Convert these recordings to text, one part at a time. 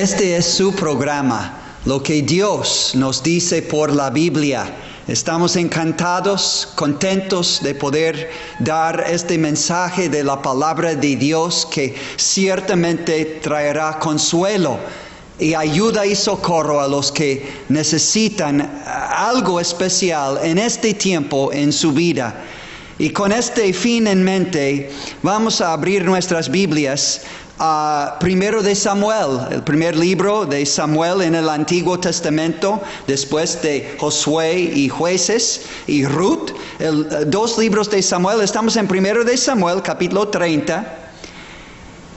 Este es su programa, lo que Dios nos dice por la Biblia. Estamos encantados, contentos de poder dar este mensaje de la palabra de Dios que ciertamente traerá consuelo y ayuda y socorro a los que necesitan algo especial en este tiempo en su vida. Y con este fin en mente, vamos a abrir nuestras Biblias a Primero de Samuel, el primer libro de Samuel en el Antiguo Testamento, después de Josué y Jueces y Ruth. Dos libros de Samuel. Estamos en Primero de Samuel, capítulo 30.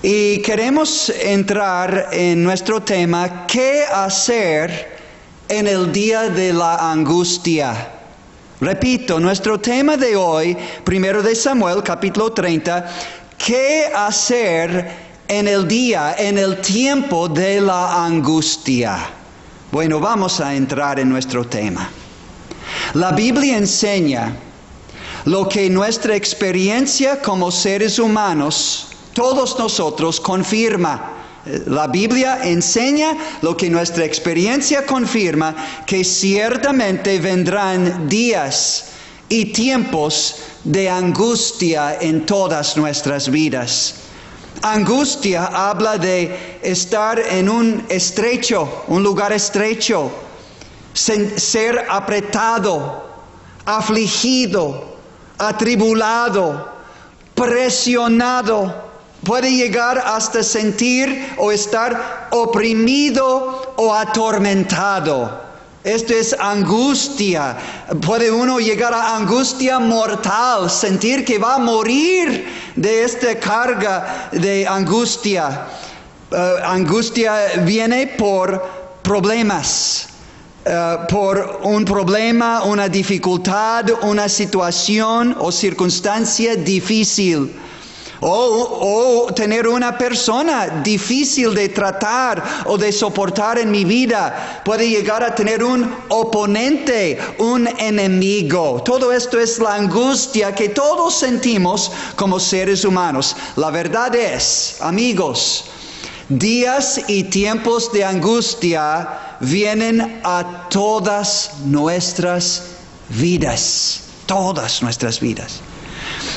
Y queremos entrar en nuestro tema, ¿qué hacer en el día de la angustia? Repito, nuestro tema de hoy, Primero de Samuel, capítulo 30, ¿qué hacer en el día, en el tiempo de la angustia? Bueno, vamos a entrar en nuestro tema. La Biblia enseña lo que nuestra experiencia como seres humanos, todos nosotros, confirma. La Biblia enseña lo que nuestra experiencia confirma, que ciertamente vendrán días y tiempos de angustia en todas nuestras vidas. Angustia habla de estar en un lugar estrecho, ser apretado, afligido, atribulado, presionado. Puede llegar hasta sentir o estar oprimido o atormentado. Esto es angustia. Puede uno llegar a angustia mortal, sentir que va a morir de esta carga de angustia. Angustia viene por problemas. Por un problema, una dificultad, una situación o circunstancia difícil. O tener una persona difícil de tratar o de soportar en mi vida. Puede llegar a tener un oponente, un enemigo. Todo esto es la angustia que todos sentimos como seres humanos. La verdad es, amigos, días y tiempos de angustia vienen a todas nuestras vidas. Todas nuestras vidas.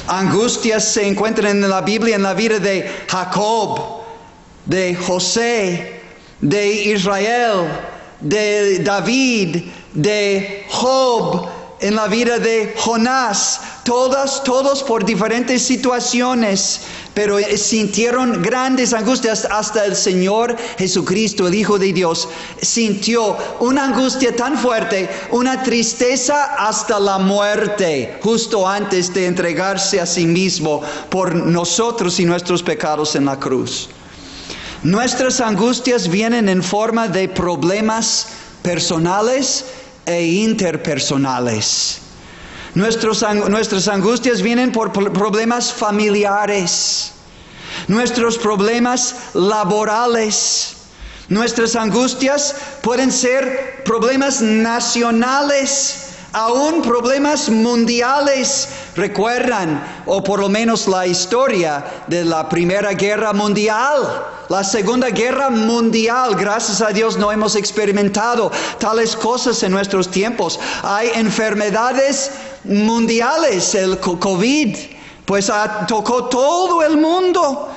Angustias se encuentran en la Biblia, en la vida de Jacob, de José, de Israel, de David, de Job, en la vida de Jonás. Todos por diferentes situaciones, pero sintieron grandes angustias. Hasta el Señor Jesucristo, el Hijo de Dios, sintió una angustia tan fuerte, una tristeza hasta la muerte, justo antes de entregarse a sí mismo por nosotros y nuestros pecados en la cruz. Nuestras angustias vienen en forma de problemas personales e interpersonales. Nuestras angustias vienen por problemas familiares, nuestros problemas laborales. Nuestras angustias pueden ser problemas nacionales, aún problemas mundiales. Recuerdan, o por lo menos la historia de la Primera Guerra Mundial. La Segunda Guerra Mundial, gracias a Dios no hemos experimentado tales cosas en nuestros tiempos. Hay enfermedades mundiales, el COVID, pues tocó todo el mundo.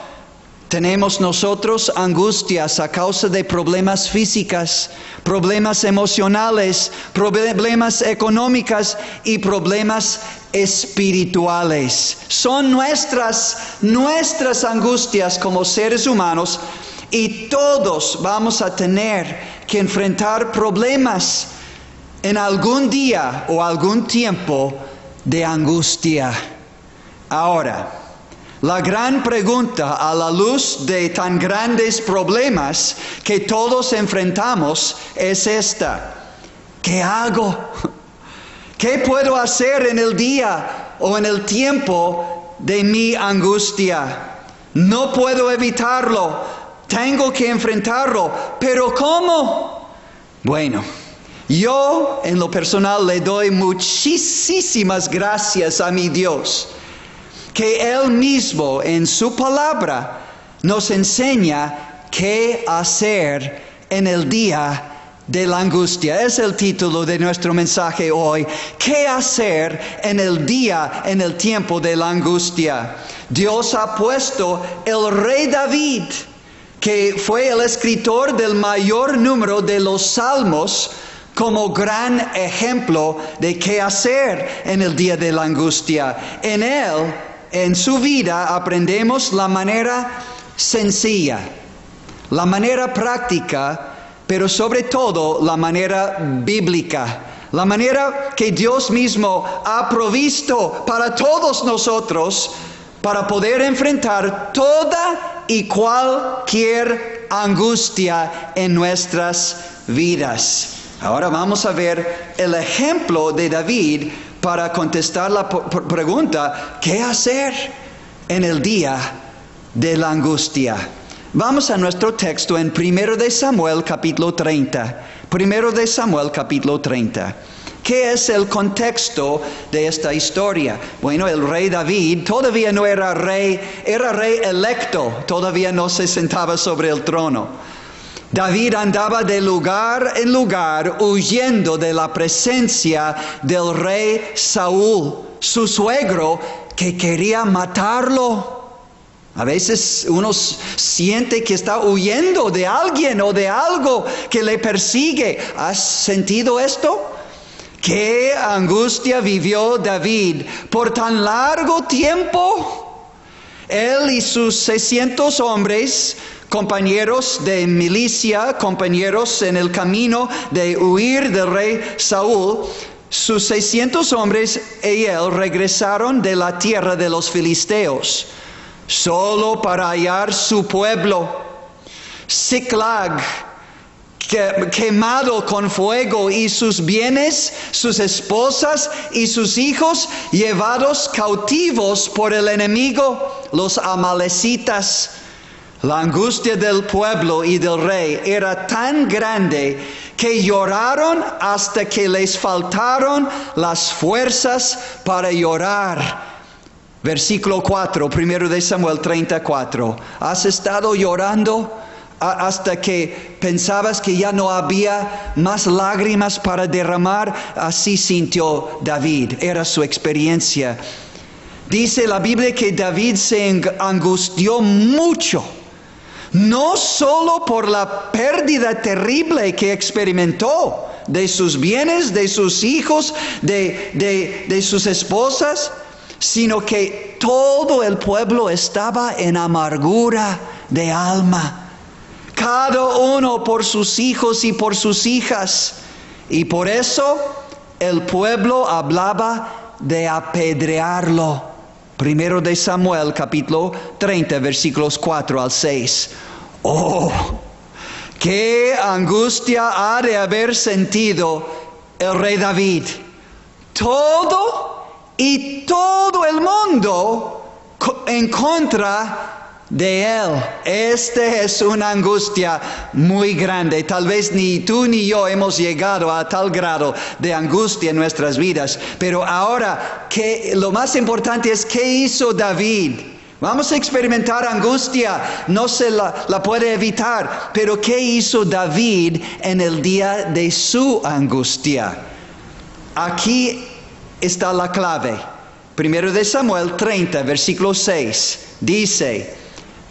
Tenemos nosotros angustias a causa de problemas físicos, problemas emocionales, problemas económicos y problemas espirituales. Son nuestras angustias como seres humanos, y todos vamos a tener que enfrentar problemas en algún día o algún tiempo de angustia. Ahora, la gran pregunta a la luz de tan grandes problemas que todos enfrentamos es esta: ¿qué hago? ¿Qué puedo hacer en el día o en el tiempo de mi angustia? No puedo evitarlo, tengo que enfrentarlo, pero ¿cómo? Bueno, yo en lo personal le doy muchísimas gracias a mi Dios, que Él mismo en su palabra nos enseña ¿qué hacer en el día de la angustia? Es el título de nuestro mensaje hoy. ¿Qué hacer en el día, en el tiempo de la angustia? Dios ha puesto el rey David, que fue el escritor del mayor número de los salmos, como gran ejemplo de qué hacer en el día de la angustia. En él, en su vida, aprendemos la manera sencilla, la manera práctica, pero sobre todo la manera bíblica, la manera que Dios mismo ha provisto para todos nosotros para poder enfrentar toda y cualquier angustia en nuestras vidas. Ahora vamos a ver el ejemplo de David para contestar la pregunta, ¿qué hacer en el día de la angustia? Vamos a nuestro texto en 1 de Samuel capítulo 30. 1 de Samuel capítulo 30. ¿Qué es el contexto de esta historia? Bueno, el rey David todavía no era rey electo, todavía no se sentaba sobre el trono. David andaba de lugar en lugar huyendo de la presencia del rey Saúl, su suegro, que quería matarlo. A veces uno siente que está huyendo de alguien o de algo que le persigue. ¿Has sentido esto? ¿Qué angustia vivió David por tan largo tiempo? Él y sus 600 hombres, compañeros de milicia, compañeros en el camino de huir del rey Saúl, sus 600 hombres y él regresaron de la tierra de los filisteos, solo para hallar su pueblo, Ziklag, quemado con fuego, y sus bienes, sus esposas y sus hijos llevados cautivos por el enemigo, los amalecitas. La angustia del pueblo y del rey era tan grande que lloraron hasta que les faltaron las fuerzas para llorar. Versículo 4, 1 de Samuel 34. ¿Has estado llorando hasta que pensabas que ya no había más lágrimas para derramar? Así sintió David, era su experiencia. Dice la Biblia que David se angustió mucho, no solo por la pérdida terrible que experimentó de sus bienes, de sus hijos, de sus esposas, sino que todo el pueblo estaba en amargura de alma, cada uno por sus hijos y por sus hijas. Y por eso el pueblo hablaba de apedrearlo. 1 de Samuel capítulo 30 versículos 4 al 6. ¡Oh! ¡Qué angustia ha de haber sentido el rey David! Todo el mundo en contra de él. Este es una angustia muy grande. Tal vez ni tú ni yo hemos llegado a tal grado de angustia en nuestras vidas. Pero ahora, lo más importante es ¿qué hizo David? Vamos a experimentar angustia, no se la puede evitar. Pero ¿qué hizo David en el día de su angustia? Aquí está la clave. 1 de Samuel 30, versículo 6. Dice: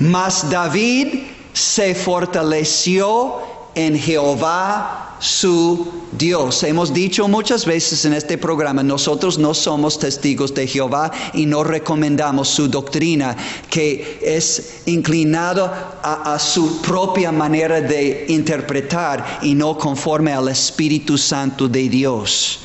Mas David se fortaleció en Jehová su Dios. Hemos dicho muchas veces en este programa, nosotros no somos testigos de Jehová y no recomendamos su doctrina, que es inclinado a su propia manera de interpretar y no conforme al Espíritu Santo de Dios.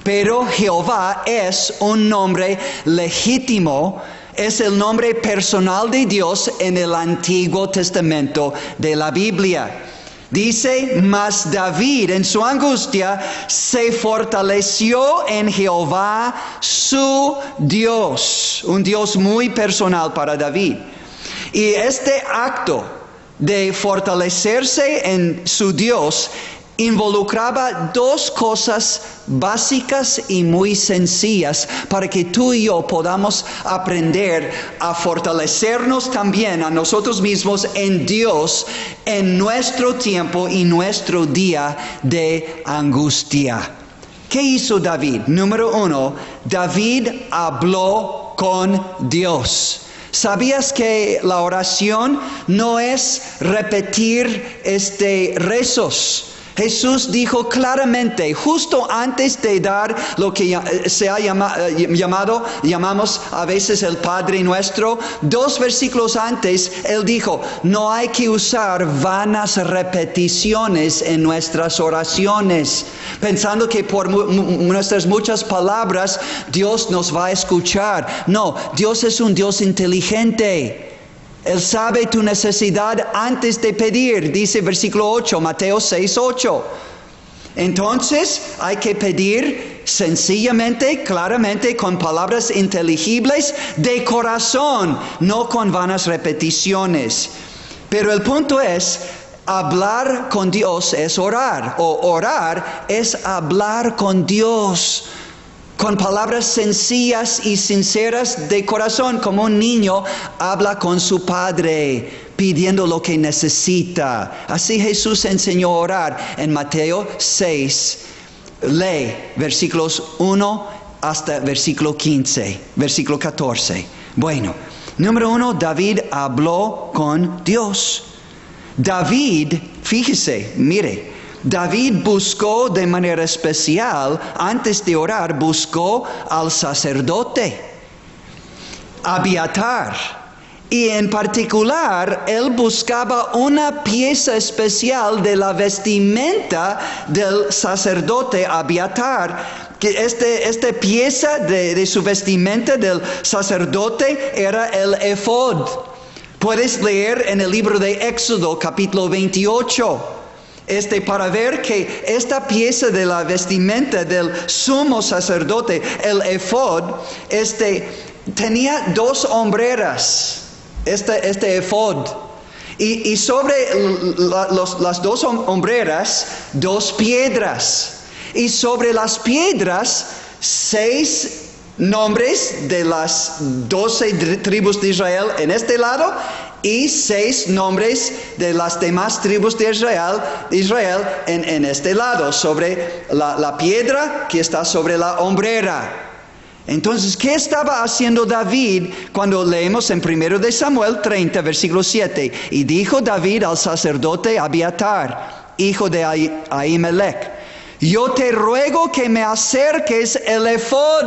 Pero Jehová es un nombre legítimo, es el nombre personal de Dios en el Antiguo Testamento de la Biblia. Dice: mas David en su angustia se fortaleció en Jehová su Dios. Un Dios muy personal para David. Y este acto de fortalecerse en su Dios involucraba dos cosas básicas y muy sencillas para que tú y yo podamos aprender a fortalecernos también a nosotros mismos en Dios en nuestro tiempo y nuestro día de angustia. ¿Qué hizo David? Número 1, David habló con Dios. ¿Sabías que la oración no es repetir rezos? Jesús dijo claramente, justo antes de dar lo que se ha llamamos a veces el Padre Nuestro, 2 versículos antes, Él dijo, no hay que usar vanas repeticiones en nuestras oraciones, pensando que por nuestras muchas palabras Dios nos va a escuchar. No, Dios es un Dios inteligente. Él sabe tu necesidad antes de pedir, dice versículo 8, Mateo 6:8. Entonces hay que pedir sencillamente, claramente, con palabras inteligibles de corazón, no con vanas repeticiones. Pero el punto es, hablar con Dios es orar, o orar es hablar con Dios. Con palabras sencillas y sinceras de corazón, como un niño habla con su padre, pidiendo lo que necesita. Así Jesús enseñó a orar en Mateo 6. Lee versículos 1 hasta versículo 14. Bueno, número 1, David habló con Dios. David, fíjese, mire, David buscó de manera especial, antes de orar, buscó al sacerdote, Abiatar. Y en particular, él buscaba una pieza especial de la vestimenta del sacerdote Abiatar. Que esta pieza de su vestimenta del sacerdote era el efod. Puedes leer en el libro de Éxodo, capítulo 28. Para ver que esta pieza de la vestimenta del sumo sacerdote, el efod, tenía 2 hombreras, este efod, y sobre las 2 hombreras, 2 piedras, y sobre las piedras, 6 nombres de las 12 tribus de Israel en este lado, y 6 nombres de las demás tribus de Israel en este lado, sobre la piedra que está sobre la hombrera. Entonces, ¿qué estaba haciendo David cuando leemos en 1 de Samuel 30, versículo 7? Y dijo David al sacerdote Abiatar, hijo de Ahimelech, yo te ruego que me acerques el efod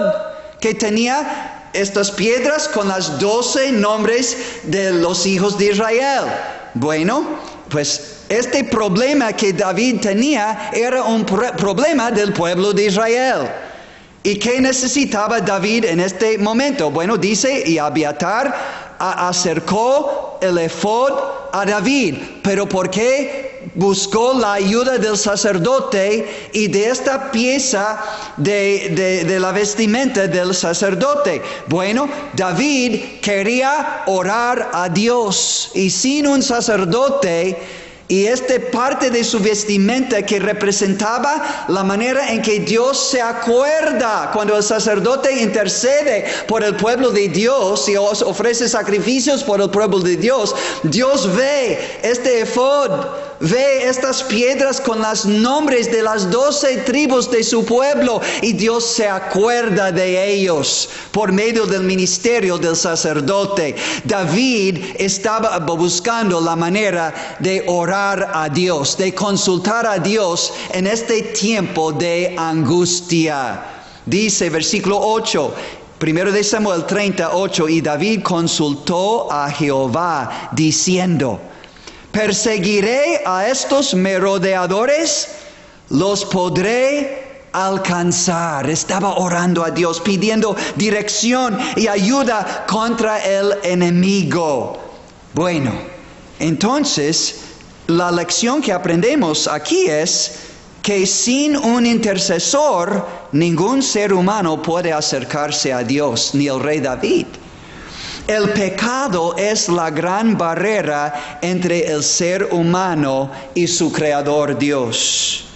que tenía estas piedras con las 12 nombres de los hijos de Israel. Bueno, pues este problema que David tenía era un problema del pueblo de Israel. ¿Y qué necesitaba David en este momento? Bueno, dice, y Abiatar acercó el efod a David. ¿Pero por qué? Buscó la ayuda del sacerdote y de esta pieza de la vestimenta del sacerdote. Bueno, David quería orar a Dios, y sin un sacerdote y parte de su vestimenta que representaba la manera en que Dios se acuerda cuando el sacerdote intercede por el pueblo de Dios y ofrece sacrificios por el pueblo de Dios, Dios ve este efod, ve estas piedras con los nombres de las 12 tribus de su pueblo, y Dios se acuerda de ellos por medio del ministerio del sacerdote. David estaba buscando la manera de orar a Dios, de consultar a Dios en este tiempo de angustia. Dice versículo 8, 1 de Samuel 38, y David consultó a Jehová diciendo, ¿perseguiré a estos merodeadores? ¿Los podré alcanzar? Estaba orando a Dios, pidiendo dirección y ayuda contra el enemigo. Bueno, entonces, la lección que aprendemos aquí es que sin un intercesor, ningún ser humano puede acercarse a Dios, ni el rey David. El pecado es la gran barrera entre el ser humano y su creador Dios.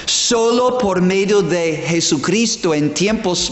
Solo por medio de Jesucristo en tiempos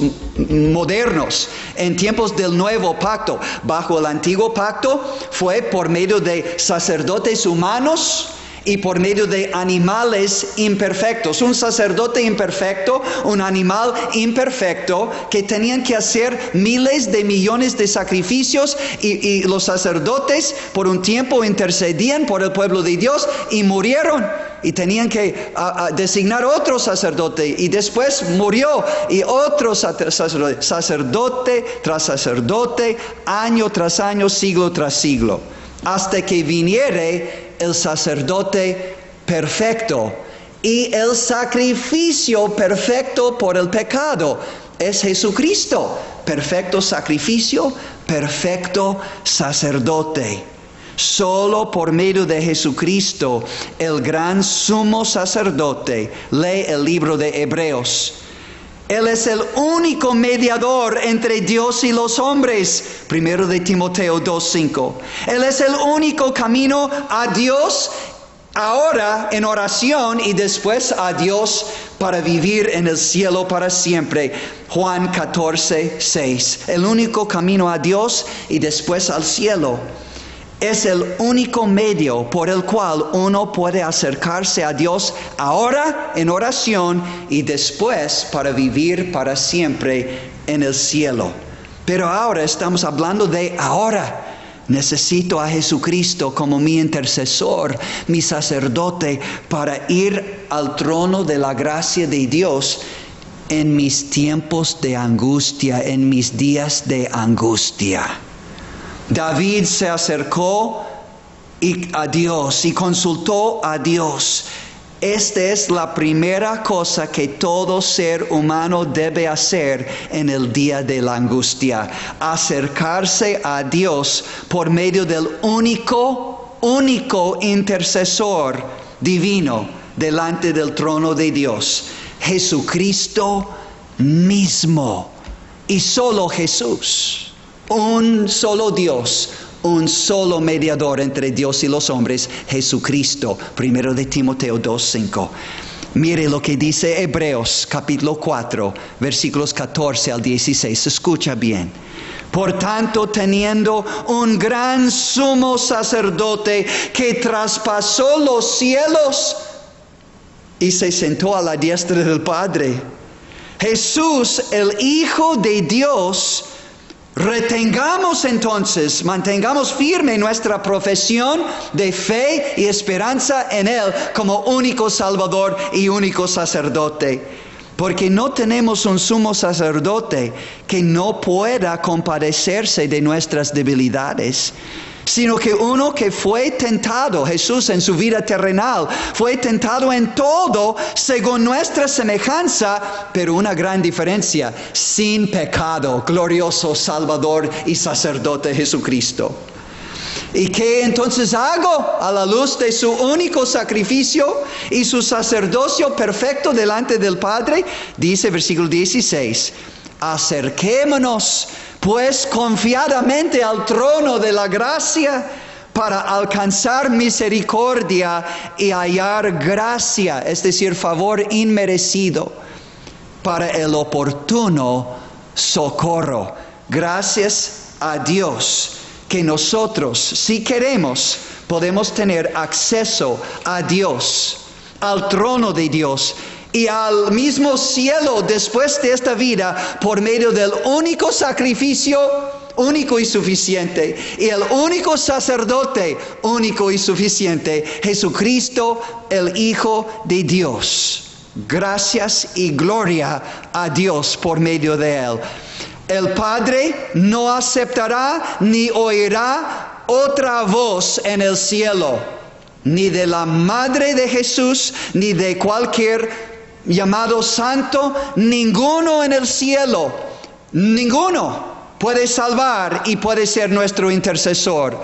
modernos, en tiempos del nuevo pacto. Bajo el antiguo pacto fue por medio de sacerdotes humanos y por medio de animales imperfectos. Un sacerdote imperfecto, un animal imperfecto, que tenían que hacer miles de millones de sacrificios, y los sacerdotes por un tiempo intercedían por el pueblo de Dios y murieron. Y tenían que designar otro sacerdote, y después murió, y otro sacerdote, sacerdote tras sacerdote, año tras año, siglo tras siglo, hasta que viniere el sacerdote perfecto. Y el sacrificio perfecto por el pecado es Jesucristo. Perfecto sacrificio, perfecto sacerdote. Solo por medio de Jesucristo, el gran sumo sacerdote. Lee el libro de Hebreos. Él es el único mediador entre Dios y los hombres. 1 de Timoteo 2:5. Él es el único camino a Dios, ahora en oración, y después a Dios para vivir en el cielo para siempre. Juan 14:6. El único camino a Dios y después al cielo. Es el único medio por el cual uno puede acercarse a Dios ahora en oración y después para vivir para siempre en el cielo. Pero ahora estamos hablando de ahora. Necesito a Jesucristo como mi intercesor, mi sacerdote, para ir al trono de la gracia de Dios en mis tiempos de angustia, en mis días de angustia. David se acercó a Dios y consultó a Dios. Esta es la primera cosa que todo ser humano debe hacer en el día de la angustia: acercarse a Dios por medio del único intercesor divino delante del trono de Dios, Jesucristo mismo. Y solo Jesús. Un solo Dios, un solo mediador entre Dios y los hombres, Jesucristo. 1 de Timoteo 2:5. Mire lo que dice Hebreos capítulo 4, versículos 14 al 16. Escucha bien. Por tanto, teniendo un gran sumo sacerdote que traspasó los cielos y se sentó a la diestra del Padre, Jesús, el Hijo de Dios, retengamos entonces, mantengamos firme nuestra profesión de fe y esperanza en Él como único Salvador y único sacerdote. Porque no tenemos un sumo sacerdote que no pueda compadecerse de nuestras debilidades, sino que uno que fue tentado, Jesús en su vida terrenal, fue tentado en todo según nuestra semejanza, pero una gran diferencia: sin pecado. Glorioso Salvador y sacerdote Jesucristo. ¿Y qué entonces hago a la luz de su único sacrificio y su sacerdocio perfecto delante del Padre? Dice versículo 16: acerquémonos pues confiadamente al trono de la gracia para alcanzar misericordia y hallar gracia, es decir, favor inmerecido, para el oportuno socorro. Gracias a Dios que nosotros, si queremos, podemos tener acceso a Dios, al trono de Dios y al mismo cielo después de esta vida, por medio del único sacrificio, único y suficiente, y el único sacerdote, único y suficiente, Jesucristo, el Hijo de Dios. Gracias y gloria a Dios por medio de Él. El Padre no aceptará ni oirá otra voz en el cielo, ni de la Madre de Jesús, ni de cualquier llamado santo. Ninguno en el cielo, ninguno puede salvar y puede ser nuestro intercesor.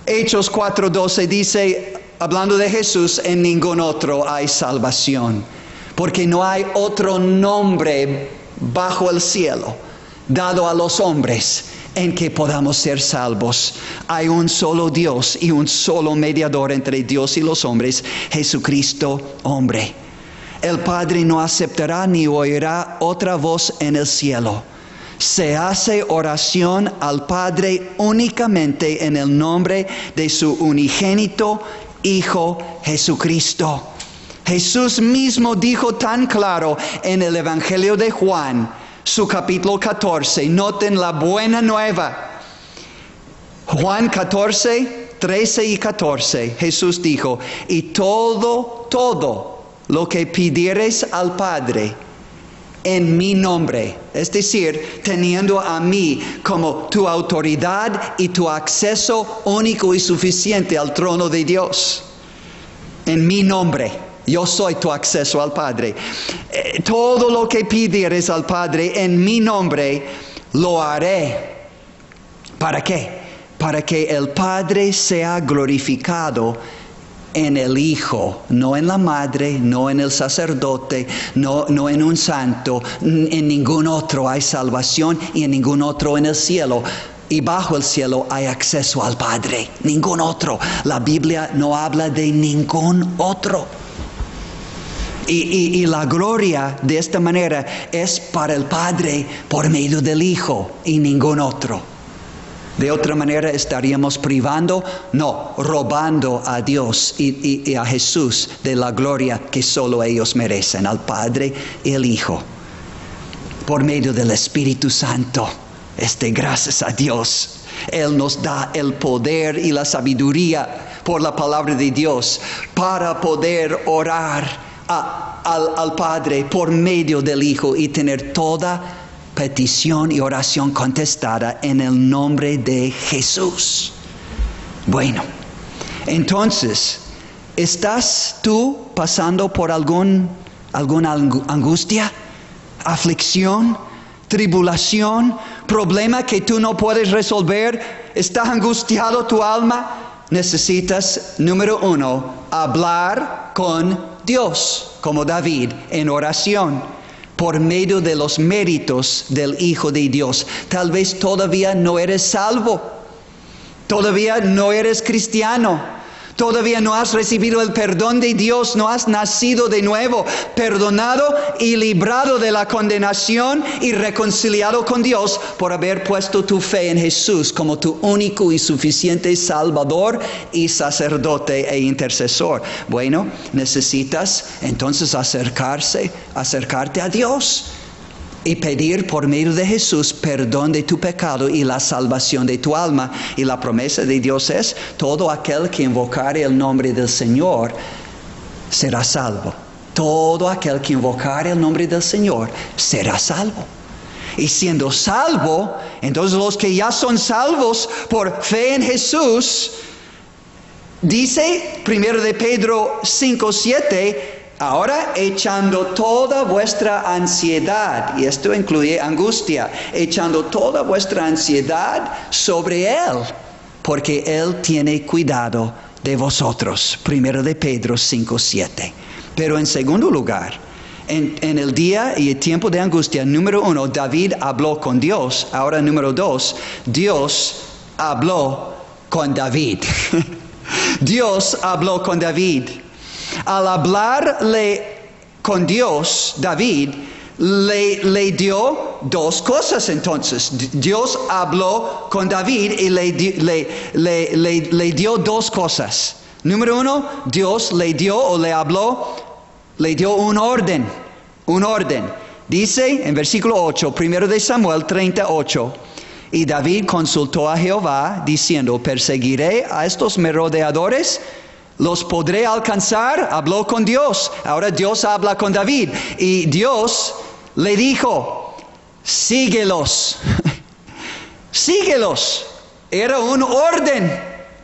Hechos 4:12 dice, hablando de Jesús: en ningún otro hay salvación, porque no hay otro nombre bajo el cielo dado a los hombres en que podamos ser salvos. Hay un solo Dios y un solo mediador entre Dios y los hombres, Jesucristo hombre. el Padre no aceptará ni oirá otra voz en el cielo. Se hace oración al Padre únicamente en el nombre de su unigénito Hijo Jesucristo. Jesús mismo dijo tan claro en el Evangelio de Juan, su capítulo 14. Noten la buena nueva. Juan 14, 13 y 14. Jesús dijo, y todo lo que pidiereis al Padre en mi nombre, es decir, teniendo a mí como tu autoridad y tu acceso único y suficiente al trono de Dios. En mi nombre, yo soy tu acceso al Padre. Todo lo que pidieres al Padre en mi nombre, lo haré. ¿Para qué? Para que el Padre sea glorificado en el Hijo, no en la Madre, no en el sacerdote, no en un santo. En ningún otro hay salvación y en ningún otro en el cielo. Y bajo el cielo hay acceso al Padre. Ningún otro. La Biblia no habla de ningún otro. Y la gloria de esta manera es para el Padre por medio del Hijo y ningún otro. De otra manera estaríamos robando a Dios y a Jesús de la gloria que solo ellos merecen, al Padre y el Hijo. Por medio del Espíritu Santo, gracias a Dios, Él nos da el poder y la sabiduría por la palabra de Dios para poder orar al Padre por medio del Hijo y tener toda petición y oración contestada en el nombre de Jesús. Bueno, entonces, ¿estás tú pasando por alguna angustia, aflicción, tribulación, problema que tú no puedes resolver? ¿Está angustiado tu alma? Necesitas, número 1, hablar con Dios, como David, en oración, por medio de los méritos del Hijo de Dios. Tal vez todavía no eres salvo, todavía no eres cristiano, todavía no has recibido el perdón de Dios, no has nacido de nuevo, perdonado y librado de la condenación y reconciliado con Dios por haber puesto tu fe en Jesús como tu único y suficiente Salvador y sacerdote e intercesor. Bueno, necesitas entonces acercarte a Dios y pedir por medio de Jesús perdón de tu pecado y la salvación de tu alma. Y la promesa de Dios es, todo aquel que invocare el nombre del Señor será salvo. Todo aquel que invocare el nombre del Señor será salvo. Y siendo salvo, entonces los que ya son salvos por fe en Jesús, dice 1 de Pedro 5:7, ahora echando toda vuestra ansiedad, y esto incluye angustia, echando toda vuestra ansiedad sobre Él, porque Él tiene cuidado de vosotros. 1 de Pedro 5:7. Pero en segundo lugar, en el día y el tiempo de angustia, número 1, David habló con Dios. Ahora número 2, Dios habló con David. Dios habló con David. Al hablarle con Dios, David le dio dos cosas entonces. Dios habló con David y le dio dos cosas. Número 1, Dios le dio un orden. Dice en versículo 8, 1 de Samuel 38, y David consultó a Jehová diciendo, ¿perseguiré a estos merodeadores? ¿Los podré alcanzar? Habló con Dios. Ahora Dios habla con David. Y Dios le dijo, síguelos. Síguelos. Era un orden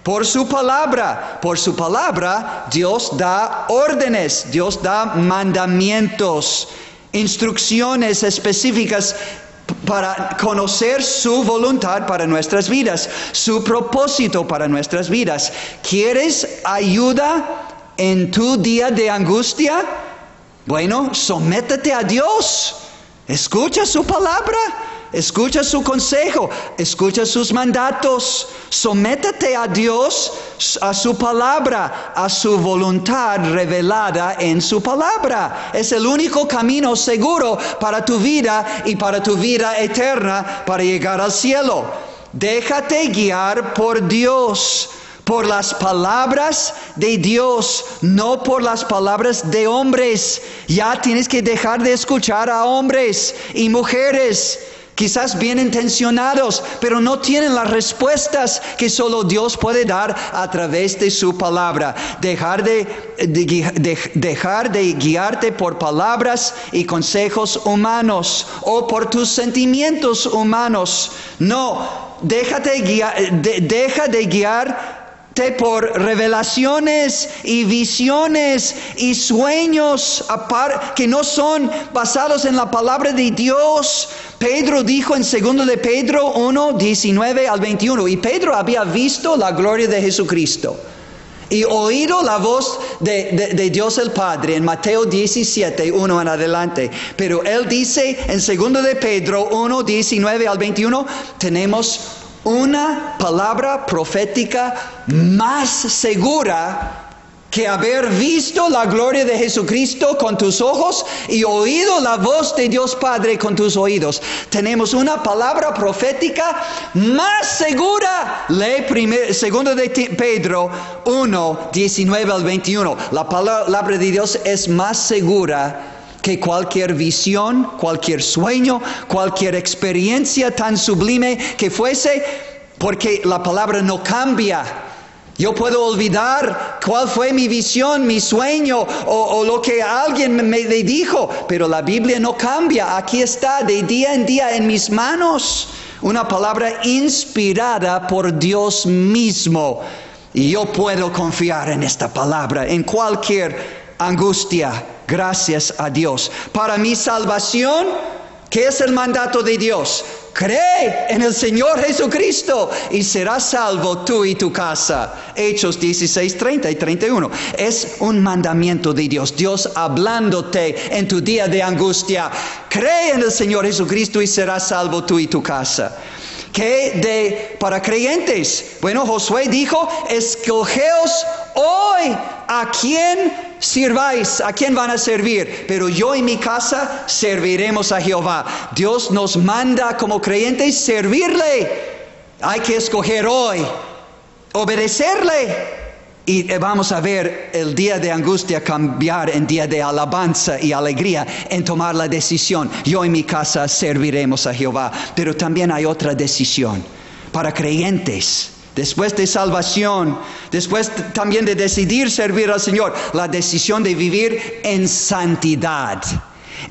por su palabra. Por su palabra Dios da órdenes. Dios da mandamientos, instrucciones específicas para conocer su voluntad para nuestras vidas, su propósito para nuestras vidas. ¿Quieres ayuda en tu día de angustia? Bueno, sométete a Dios. Escucha su palabra. escucha su consejo, escucha sus mandatos, sométete a Dios, a su palabra, a su voluntad revelada en su palabra. Es el único camino seguro para tu vida y para tu vida eterna, para llegar al cielo. Déjate guiar por Dios, por las palabras de Dios, no por las palabras de hombres. Ya tienes que dejar de escuchar a hombres y mujeres, quizás bien intencionados, pero no tienen las respuestas que solo Dios puede dar a través de su palabra. Dejar de guiarte por palabras y consejos humanos o por tus sentimientos humanos. No, deja de guiarte por revelaciones y visiones y sueños que no son basados en la palabra de Dios. Pedro dijo en 2 de Pedro 1, 19 al 21, y Pedro había visto la gloria de Jesucristo y oído la voz de Dios el Padre en Mateo 17, 1 en adelante. Pero él dice en 2 de Pedro 1, 19 al 21, tenemos una palabra profética más segura que haber visto la gloria de Jesucristo con tus ojos y oído la voz de Dios Padre con tus oídos. Tenemos una palabra profética más segura. Lee 2 de Pedro 1, 19 al 21. La palabra de Dios es más segura que cualquier visión, cualquier sueño, cualquier experiencia tan sublime que fuese, porque la palabra no cambia. Yo puedo olvidar cuál fue mi visión, mi sueño o lo que alguien me dijo, pero la Biblia no cambia. Aquí está de día en día en mis manos. Una palabra inspirada por Dios mismo. Y yo puedo confiar en esta palabra en cualquier angustia. Gracias a Dios. Para mi salvación, ¿qué es el mandato de Dios? Cree en el Señor Jesucristo y serás salvo tú y tu casa. Hechos 16, 30 y 31. Es un mandamiento de Dios. Dios hablándote en tu día de angustia. Cree en el Señor Jesucristo y serás salvo tú y tu casa. Para creyentes? Bueno, Josué dijo, escogeos hoy a quién sirváis, a quién van a servir, pero yo y mi casa serviremos a Jehová. Dios nos manda como creyentes servirle. Hay que escoger hoy, obedecerle. Y vamos a ver el día de angustia cambiar en día de alabanza y alegría, en tomar la decisión. Yo y mi casa serviremos a Jehová. Pero también hay otra decisión para creyentes. Después de salvación, después también de decidir servir al Señor, la decisión de vivir en santidad,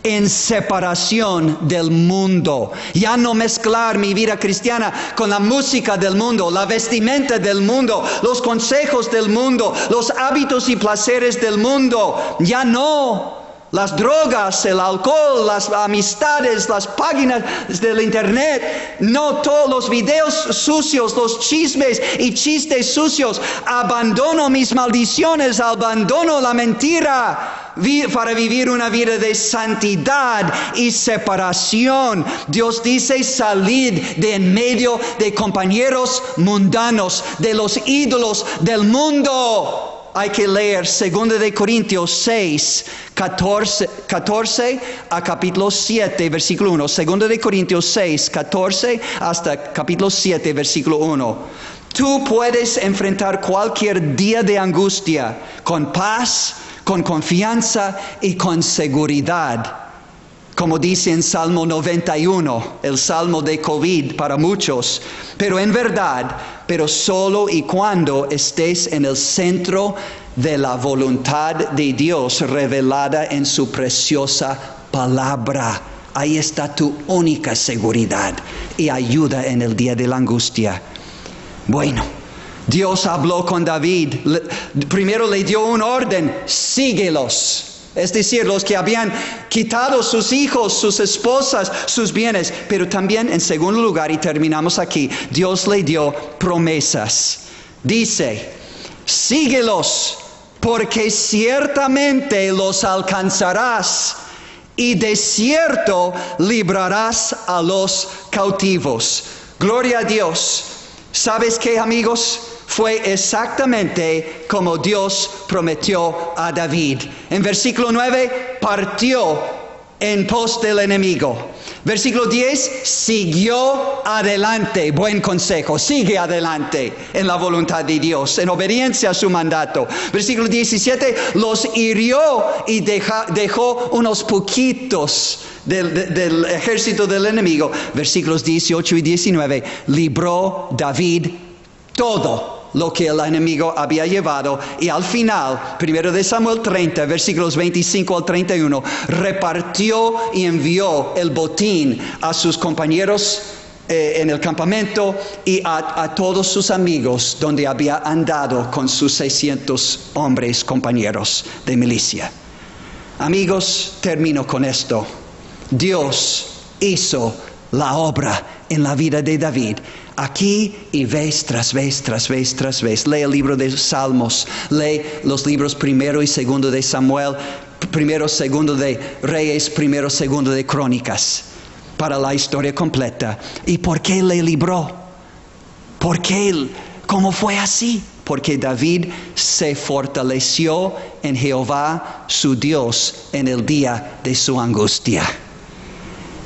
en separación del mundo. Ya no mezclar mi vida cristiana con la música del mundo, la vestimenta del mundo, los consejos del mundo, los hábitos y placeres del mundo. Ya no. Las drogas, el alcohol, las amistades, las páginas del internet, no todos los videos sucios, los chismes y chistes sucios. Abandono mis maldiciones, abandono la mentira para vivir una vida de santidad y separación. Dios dice, salid de en medio de compañeros mundanos, de los ídolos del mundo. Hay que leer 2 de Corintios 6, 14 a capítulo 7, versículo 1. 2 de Corintios 6, 14 hasta capítulo 7, versículo 1. Tú puedes enfrentar cualquier día de angustia con paz, con confianza y con seguridad. Como dice en Salmo 91, el Salmo de COVID para muchos. Pero en verdad, pero solo y cuando estés en el centro de la voluntad de Dios revelada en su preciosa palabra. Ahí está tu única seguridad y ayuda en el día de la angustia. Bueno, Dios habló con David. Primero le dio un orden: síguelos. Es decir, los que habían quitado sus hijos, sus esposas, sus bienes. Pero también, en segundo lugar, y terminamos aquí, Dios le dio promesas. Dice, síguelos, porque ciertamente los alcanzarás y de cierto librarás a los cautivos. Gloria a Dios. ¿Sabes qué, amigos? Fue exactamente como Dios prometió a David. En versículo 9, partió en pos del enemigo. Versículo 10, siguió adelante. Buen consejo, sigue adelante en la voluntad de Dios, en obediencia a su mandato. Versículo 17, los hirió y dejó unos poquitos del ejército del enemigo. Versículos 18 y 19, libró David todo lo que el enemigo había llevado, y al final, 1 de Samuel 30, versículos 25 al 31, repartió y envió el botín a sus compañeros en el campamento y a todos sus amigos donde había andado con sus 600 hombres compañeros de milicia. Amigos, termino con esto. Dios hizo la obra en la vida de David. Aquí y vez tras vez, tras vez, tras vez. Lee el libro de Salmos, lee los libros 1 y 2 de Samuel, 1, 2 de Reyes, 1, 2 de Crónicas, para la historia completa. ¿Y por qué le libró? ¿Por qué? ¿Cómo fue así? Porque David se fortaleció en Jehová su Dios en el día de su angustia.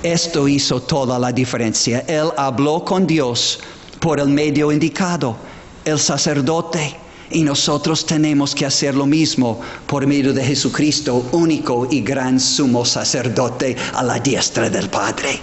Esto hizo toda la diferencia. Él habló con Dios por el medio indicado, el sacerdote. Y nosotros tenemos que hacer lo mismo por medio de Jesucristo, único y gran sumo sacerdote a la diestra del Padre.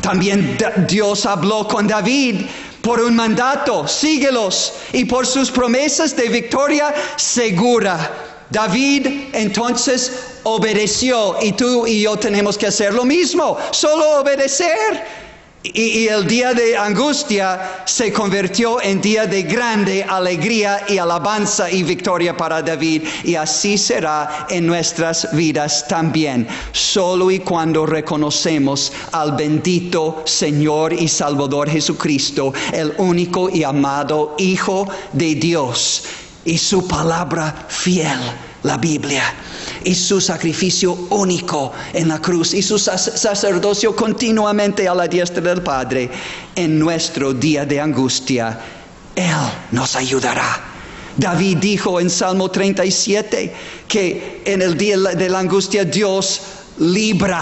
También Dios habló con David por un mandato, síguelos, y por sus promesas de victoria segura. David entonces obedeció, y tú y yo tenemos que hacer lo mismo, solo obedecer. Y el día de angustia se convirtió en día de grande alegría y alabanza y victoria para David. Y así será en nuestras vidas también. Solo y cuando reconocemos al bendito Señor y Salvador Jesucristo, el único y amado Hijo de Dios, y su palabra fiel, la Biblia, y su sacrificio único en la cruz, y su sacerdocio continuamente a la diestra del Padre, en nuestro día de angustia, Él nos ayudará. David dijo en Salmo 37 que en el día de la angustia Dios libra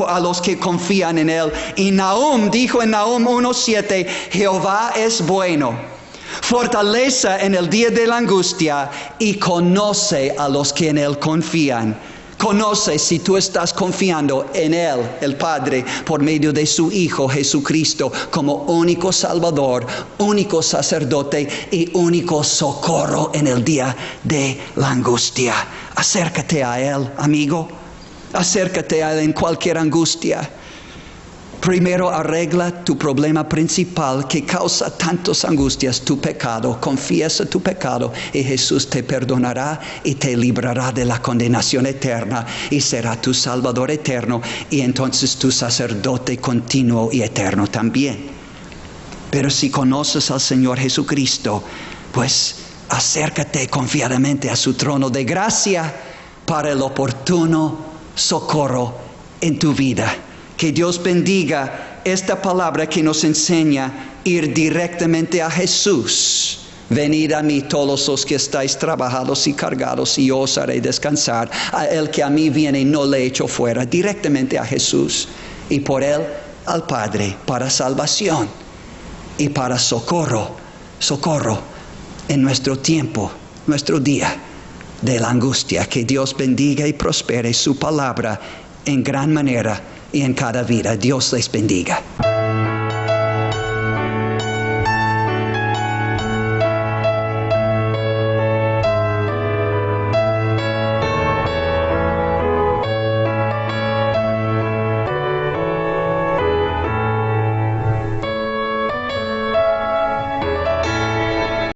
a los que confían en Él. Y Nahum dijo en Nahum 1:7, Jehová es bueno, fortaleza en el día de la angustia, y conoce a los que en Él confían. Conoce si tú estás confiando en Él, el Padre, por medio de su Hijo Jesucristo, como único Salvador, único sacerdote y único socorro en el día de la angustia. Acércate a Él, amigo. Acércate a Él en cualquier angustia. Primero arregla tu problema principal que causa tantas angustias, tu pecado. Confiesa tu pecado y Jesús te perdonará y te librará de la condenación eterna y será tu Salvador eterno, y entonces tu sacerdote continuo y eterno también. Pero si conoces al Señor Jesucristo, pues acércate confiadamente a su trono de gracia para el oportuno socorro en tu vida. Que Dios bendiga esta palabra que nos enseña ir directamente a Jesús. Venid a mí todos los que estáis trabajados y cargados, y yo os haré descansar. A el que a mí viene no le echo fuera. Directamente a Jesús, y por Él al Padre, para salvación y para socorro en nuestro tiempo, nuestro día de la angustia. Que Dios bendiga y prospere su palabra en gran manera y en cada vida. Dios les bendiga.